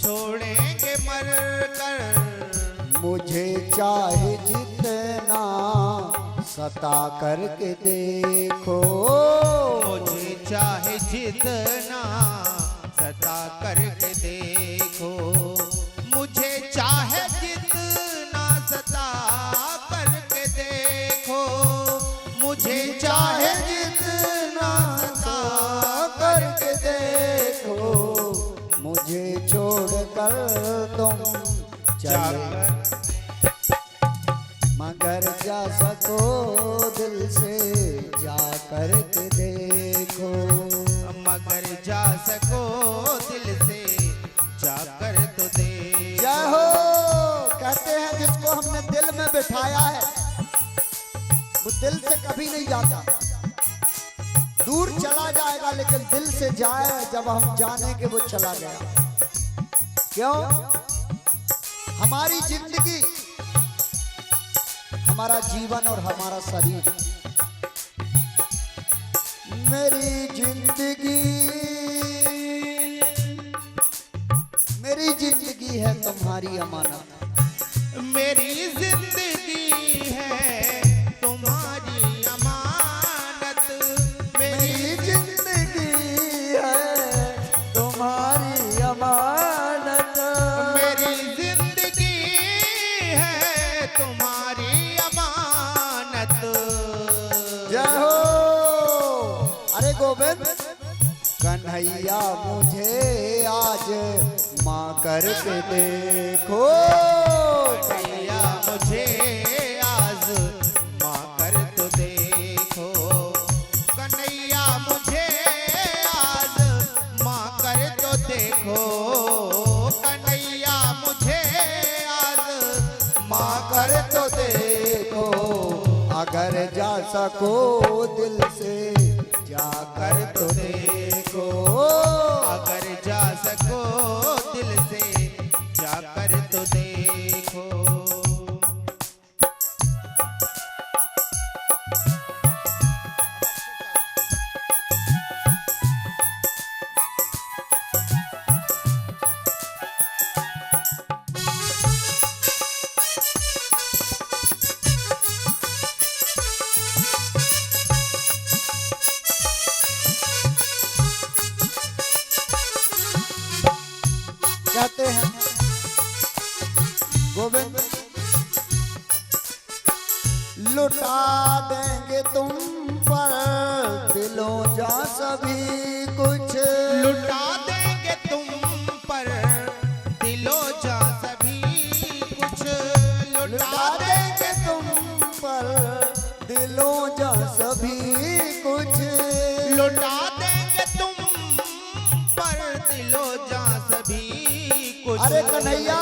छोड़ेंगे मर कर। मुझे चाहे जितना सता करके देखो, मुझे चाहे जितना सता करके देखो। मुझे चाहे जितना सता करके देखो। मुझे चाहे जितना सता करके देखो, मुझे छोड़कर तुम चले मगर जा सको दिल से जा करके देखो। मगर जा सको दिल से जाकर तो देखो। जय हो। कहते हैं जिसको हमने दिल में बिठाया है वो दिल से कभी नहीं जाता, दूर चला जाएगा लेकिन दिल से जाए जब हम जाने के वो चला गया। क्यों? हमारी जिंदगी, हमारा जीवन और हमारा शरीर, मेरी जिंदगी है तुम्हारी अमानत। मेरी जिंदगी है तुम्हारी अमानत। मेरी जिंदगी है तुम्हारी गोविंद कन्हैया मुझे आज माँ करके देखो, कन्हैया मुझे आज माँ कर तो देखो, कन्हैया मुझे आज माँ कर तो देखो, कन्हैया मुझे आज माँ कर तो देखो, अगर जा सको दिल से जाकर तो देखो, अगर जा सको दिल से जाकर तो देखो। कहते हैं गोविंद लुटा देंगे तुम पर दिलों जा सभी कुछ, लुटा देंगे तुम पर दिलो जा सभी कुछ, लुटा देंगे तुम पर दिलों जा सभी कुछ, लुटा देंगे तुम पर दिलो जा सभी कुछ। अरे कन्हैया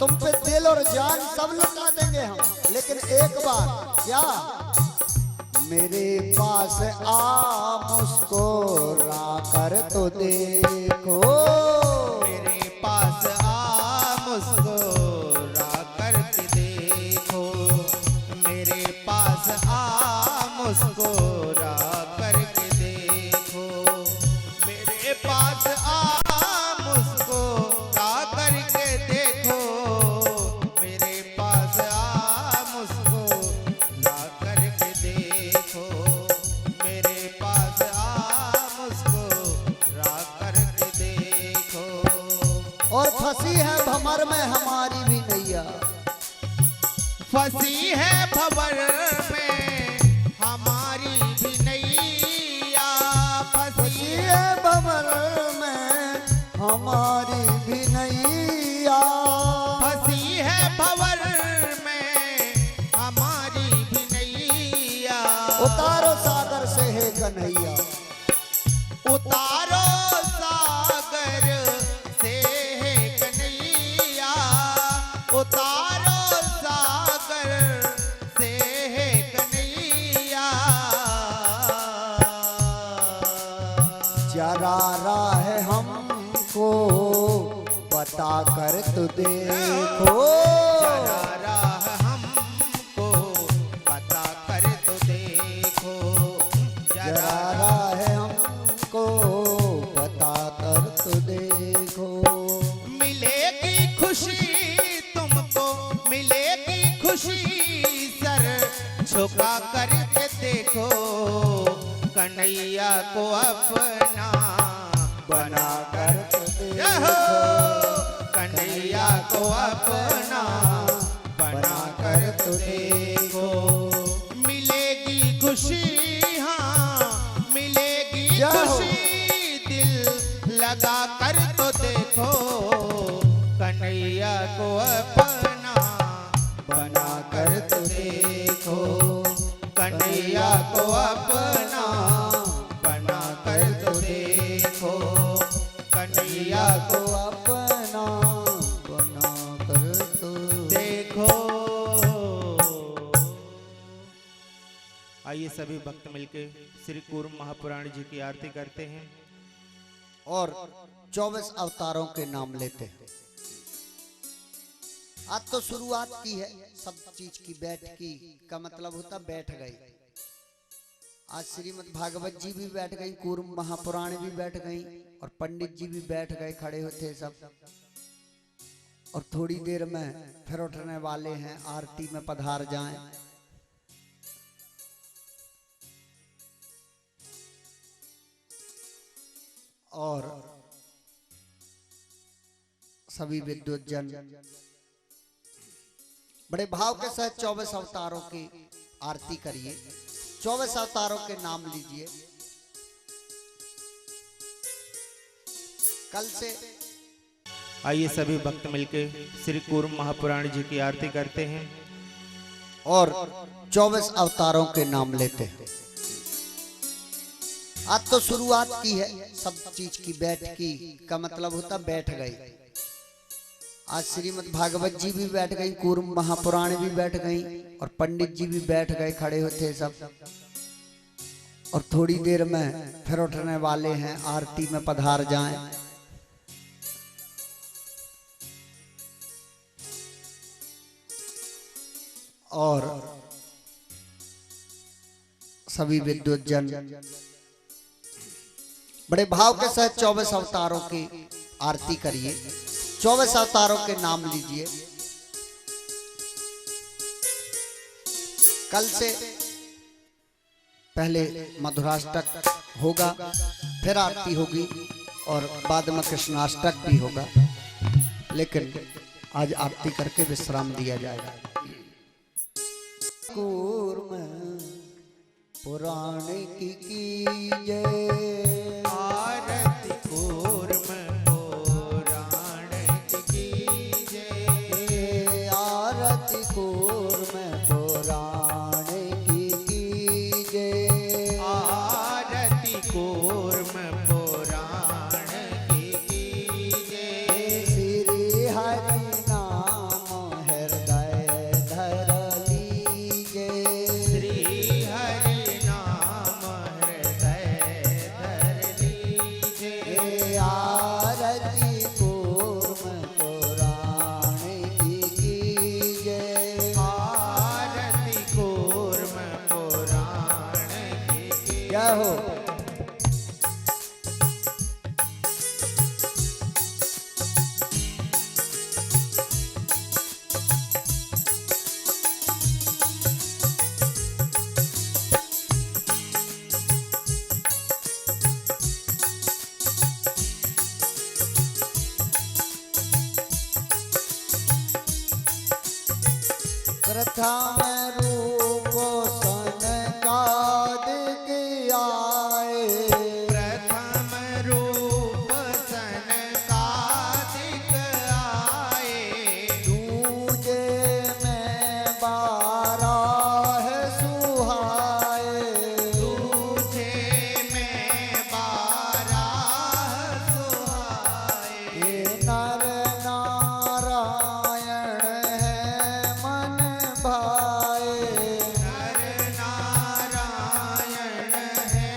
तुम पे दिल और जान सब लुटा देंगे हम, लेकिन एक बार क्या मेरे पास आ मुस्कुरा कर तो देखो, मेरे पास आ मुस्कुरा करके देखो, मेरे पास आ मुस्कुरा करके देखो, मेरे पास आ मुस्कुरा करके देखो, मेरे पास आ मुस्कुरा करके देखो, मेरे पास आ मुस्कुरा करके देखो। और फंसी है भंवर में हमारी भी नैया, फंसी है भंवर में हमारी भी नैया, फंसी है भंवर में हमारी भी नैया, फंसी है भंवर में हमारी भी नैया। उतारो सागर से है कन्हैया, उतारो सागर से है कन्हैया, उतारो सागर से है कन्हैया। जरा राह हमको बता कर तो देखो, जरा राह हमको पता कर तो देखो, जरा राह हमको बता कर तो देखो, मिलेगी खुशी तुमको, मिलेगी खुशी सर झुका करके देखो, कन्हैया को अपना बना कर तो रहो, देखो, कन्हैया को अपना बना कर तो देखो, मिलेगी खुशी, हाँ मिलेगी जय हो। खुशी, दिल लगा कर तो देखो, कन्हैया को अपना बना कर तो देखो, कन्हैया को अपना बना कर तो देखो, कन्हैया को अपना बना कर तो देखो। आइए सभी भक्त मिलके श्री कूर्म महापुराण जी की आरती करते हैं और 24 अवतारों के नाम लेते हैं। आज तो शुरुआत की है सब चीज की, बैठ की का मतलब होता बैठ गई। आज श्रीमद् भागवत जी भी बैठ गई, कूर्म महापुराण भी बैठ गई और पंडित जी भी बैठ गए, खड़े होते सब। और थोड़ी देर में फिर उठने वाले हैं, आरती में पधार जाएं। और सभी विद्युत जन बड़े भाव के साथ 24 अवतारों की आरती करिए, 24 अवतारों के नाम लीजिए। कल से आइए सभी भक्त मिलकर श्री कूर्म महापुराण जी की आरती करते हैं और 24 अवतारों के नाम लेते हैं। आज तो शुरुआत की है सब चीज की, बैठ की का मतलब होता बैठ गए। आज श्रीमद् भागवत जी भी बैठ गई, कूर्म महापुराण भी बैठ गई और पंडित जी भी बैठ गए, खड़े होते सब। और थोड़ी देर में फिर उठने वाले हैं, आरती में पधार जाएं। और सभी विद्वत जन बड़े भाव के साथ 24 अवतारों की आरती करिए, 24 अवतारों के नाम लीजिए। कल से पहले मधुराष्टक होगा, फिर आरती होगी और बाद में कृष्णाष्टक भी होगा, लेकिन आज आरती करके विश्राम दिया जाएगा। कूर्म पुराण की जय, आरती कूर्म पुराण की जय, आरती कूर्म पुराण की जय, आरती कूर्म पुराण की जय। श्री हरि नाम हृदय धर लीजिए, श्री हरि नाम हृदय धर लीजिए। आरती कूर्म पुराण की जय, आरती कूर्म पुराण की जय हो। प्रथम रूप सनकादिक आए, प्रथम रूप सनकादिक आए। दूजे में 12 सुहाए, दूजे में 12 सुहाए। ये नर नारायण है मन भाए, नर नारायण है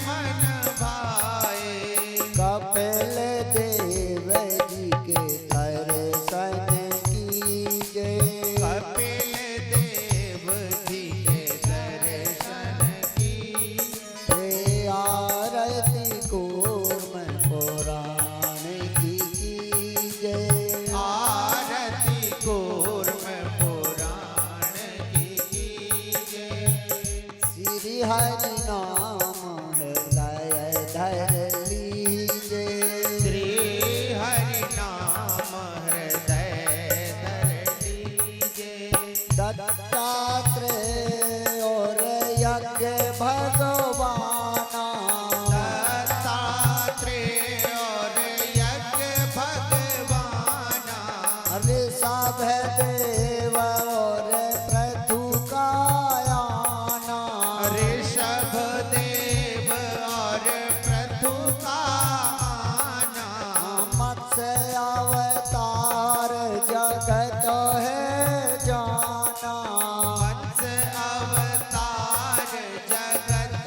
मन भाए। कपिल देव जी के दर्शन कीजिए, कपिल देव जी के दर्शन की। हे आरती कूर्म पुराण की जय, आरती कूर्म पुराण की जय। श्री हरि नाम हृदय धर लीजिए, श्री हरि नाम हृदय धर लीजिए। दत्तात्रेय और यज्ञ भगवाना, दत्तात्रेय और यज्ञ भगवाना। ऋषभ देव और पृथु कायाना, ऋषभ देव और पृथु का आना। मत्स्य अवतार जगत है जाना, मत्स्य अवतार जगत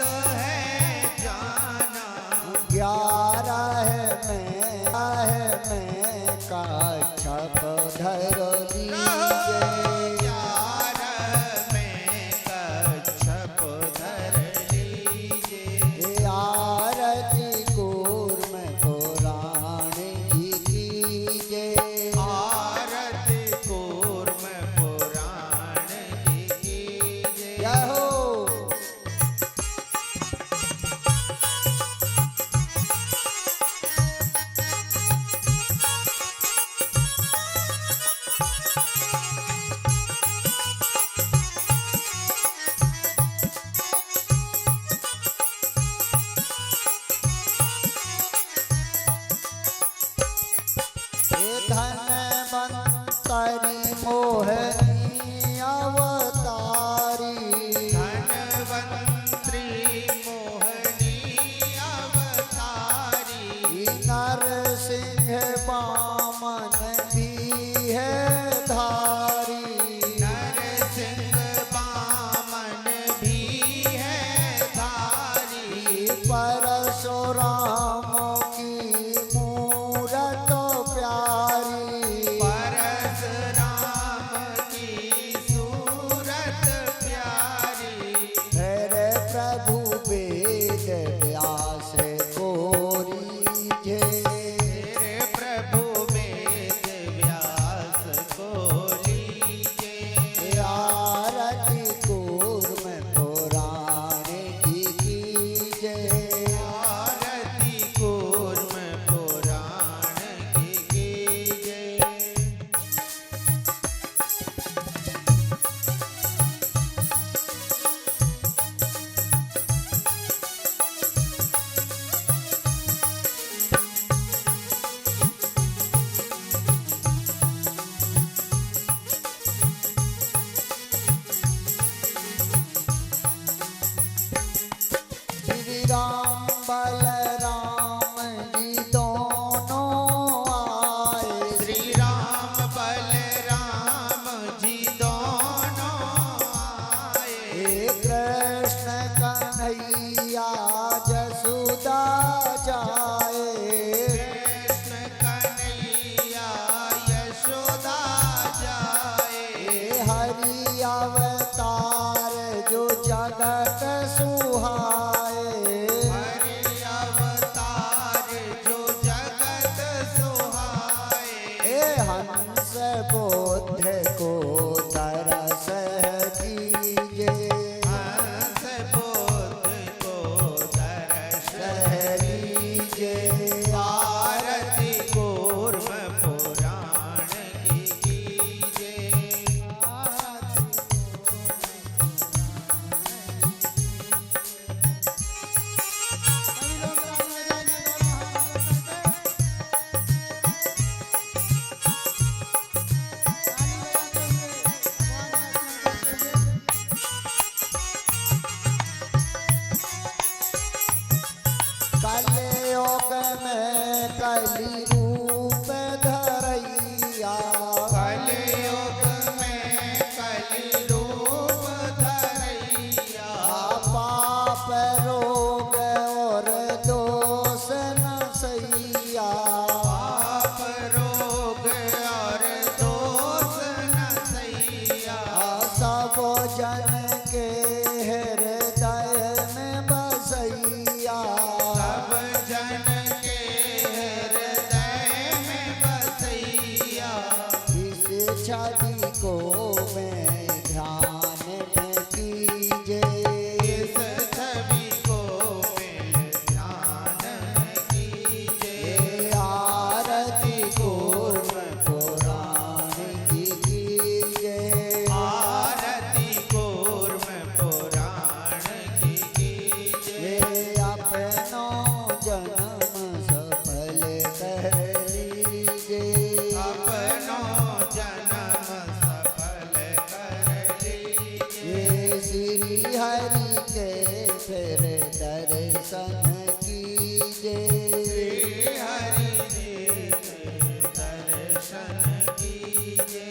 प्रभु वेद व्यास कोरीजे। तेरे प्रभु वेद व्यास को लीजे। आरती कूर्म पुराण की कीजे। आरती कूर्म पुराण की कीजे। श्री राम बलराम जी दोनों आए। श्री राम बलराम जी दोनों आए। कृष्ण कन्हैया जसुदा जाए। कृष्ण कन्हैया यशोदा जाए। हरि अवतार जो जगत सुहाए। हरि अवतार जो जगत सुहाए। हंस बोध को तरस कीजे। हंस बोध को दर्श लीजे। आरती कूर्म पुराण की कीजे। कलयुग में कली रूप धरैया। कलयुग में कलि रूप धरैया। पाप रोग और दोष न सैया। पाप रोग और दोष न सैया। सब जन के हृदय में बसैया। सब जन के हृदय में बसैया। इस छवि को मैं ध्यान में कीजे। इस छवि को मैं ध्यान में कीजे। आरती कूर्म पुराण की कीजे। आरती कूर्म पुराण की कीजे। अपनो जन्म सफल कर लीजे। अपनो जन्म सफल कर लीजिए। श्री हरि के फिर दर्शन कीजे। श्री हरि के दर्शन कीजिए।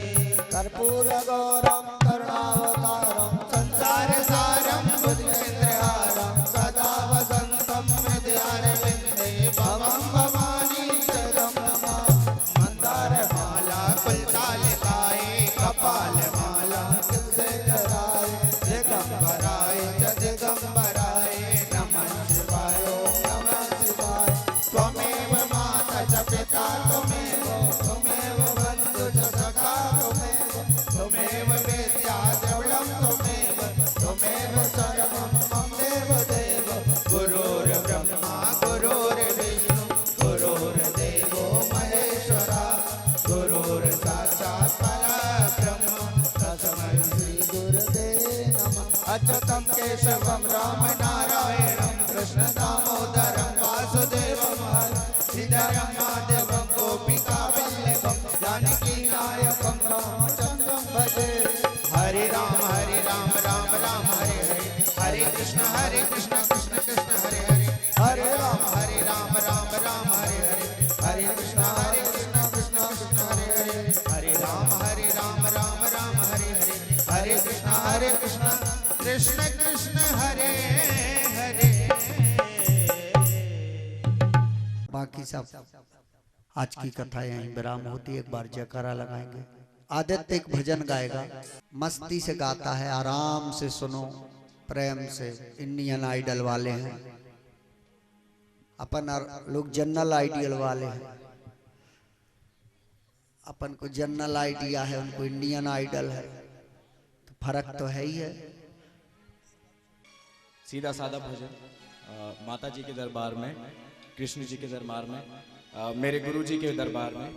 कर्पूर गौरम करुणावतारम संसार सारं बुद्धिन्द्रहारं सदा वसन्तं हृदयारविन्दे भवं भवानी शरणं नमामि। मन्दारमाला कुलतालिकायै कपालमाला तुलसे कराय दिगम्बराय च दिगम्बराय नमः शिवाय ॐ नमः शिवाय। त्वमेव माता च पिता त्वमेव त्वमेव बन्धु च सखा त्वमेव त्वमेव वेद्या द्रविणं त्वमेव त्वमेव सर्वं मम देवदेव। गुरुर्ब्रह्मा गुरुर्विष्णु गुरुर्देवो महेश्वरा गुरुर्साक्षात् परब्रह्म तस्मै श्री गुरुवे नमः। अच्युतं केशवं राम नारायणं कृष्ण दामोदरं वासुदेवं श्रीधरं माधवं गोपिका वल्लभं जानकी नायकं रामचन्द्रं भजे। हरे राम राम राम हरे हरे। हरे कृष्ण कृष्ण कृष्ण हरे हरे। हरे राम राम हरे हरे। हरे कृष्ण कृष्ण कृष्ण हरे हरे। हरे राम राम हरे हरे। हरे कृष्ण कृष्ण कृष्ण हरे हरे। बाकी सब आज की कथा यहीं विराम होती है। एक बार जयकारा लगाएंगे। आदित्य एक भजन गाएगा, मस्ती से गाता है, आराम से सुनो, प्रेम से इंडियन आइडल वाले हैं, अपन लोग जनरल आइडियल वाले हैं। अपन को जनरल आइडिया है, उनको इंडियन आइडल है, तो फर्क तो है ही है। सीधा साधा भजन माता जी के दरबार में, कृष्ण जी के दरबार में, मेरे गुरु जी के दरबार में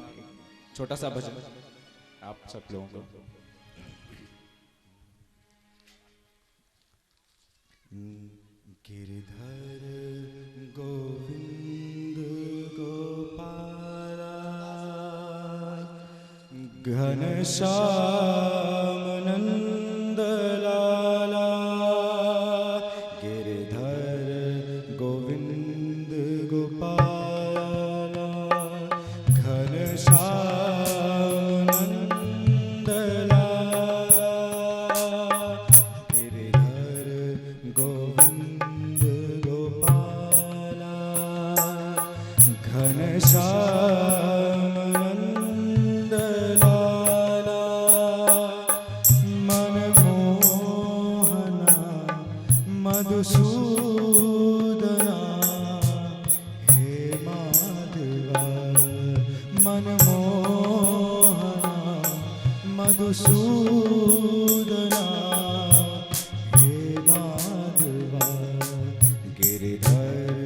छोटा सा भजन आप सब लोगों को। गिरधर गोविंद गोपाला घनश्याम नंद लाला, गिरधर गोविंद गोपाला घनश्याम नंद लाला, गिरधर गोविंद गोपाला घनश्याम नंद लाला, मनमोहना मधुसूदना हे माधवा, मनमोहना मधुसूदना हे माधवा, गिरिधर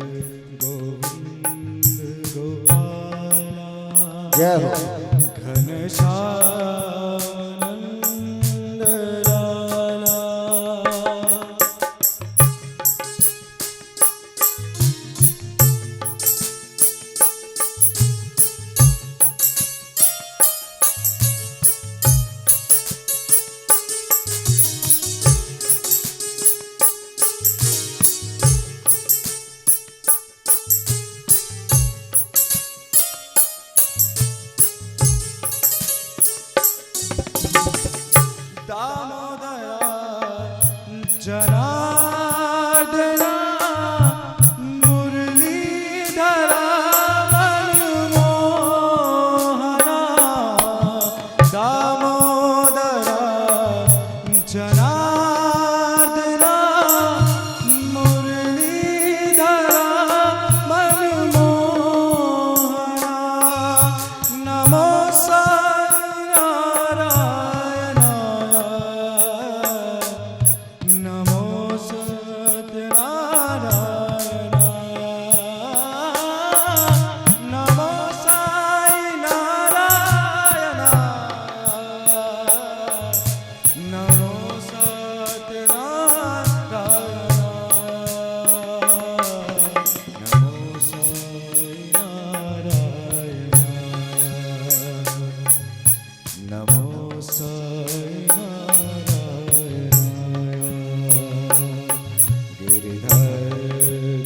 गोविंद गोपाला जय हो। घनश्याम नंद लाला। दामोदरा जनार्दना मुरलीधरा मनमोहना, दामोदरा जनार्दना मुरलीधरा मनमोहना, नमो नमो सत्यनारायण, नमो साई नारायण, नमो सत्यनारायण, नमो साई नारायण, नमो साई नारायण, गिरिधर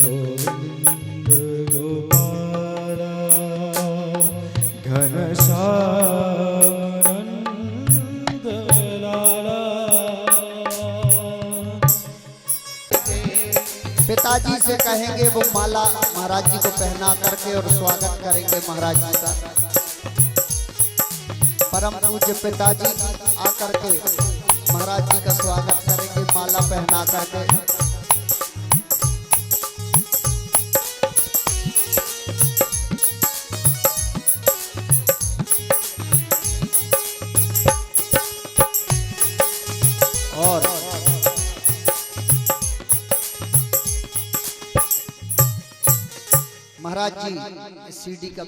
गोविंद गोपाला घनश्याम नंद लाला। पिताजी से कहेंगे वो माला महाराज जी को पहना करके और स्वागत करेंगे महाराज जी का। परम पूज्य पिताजी आकर के महाराज जी का स्वागत करेंगे माला पहना करके। और महाराज जी सीडी का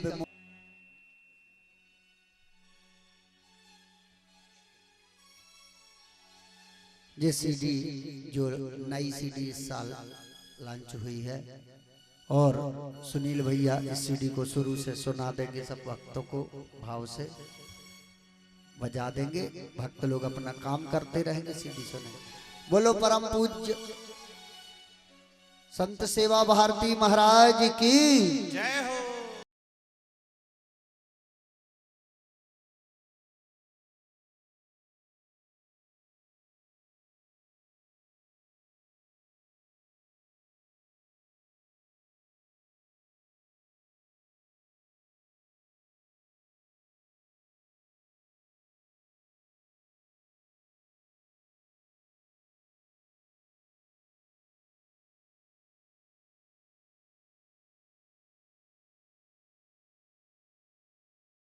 ये सीडी जो नई सीडी इस साल लॉन्च हुई है, और सुनील भैया इस सीडी को शुरू से सुना देंगे, सब भक्तों को भाव से बजा देंगे, भक्त लोग अपना काम करते रहेंगे, सीडी सुनेंगे। बोलो परम पूज्य संत सेवा भारती महाराज की जय हो।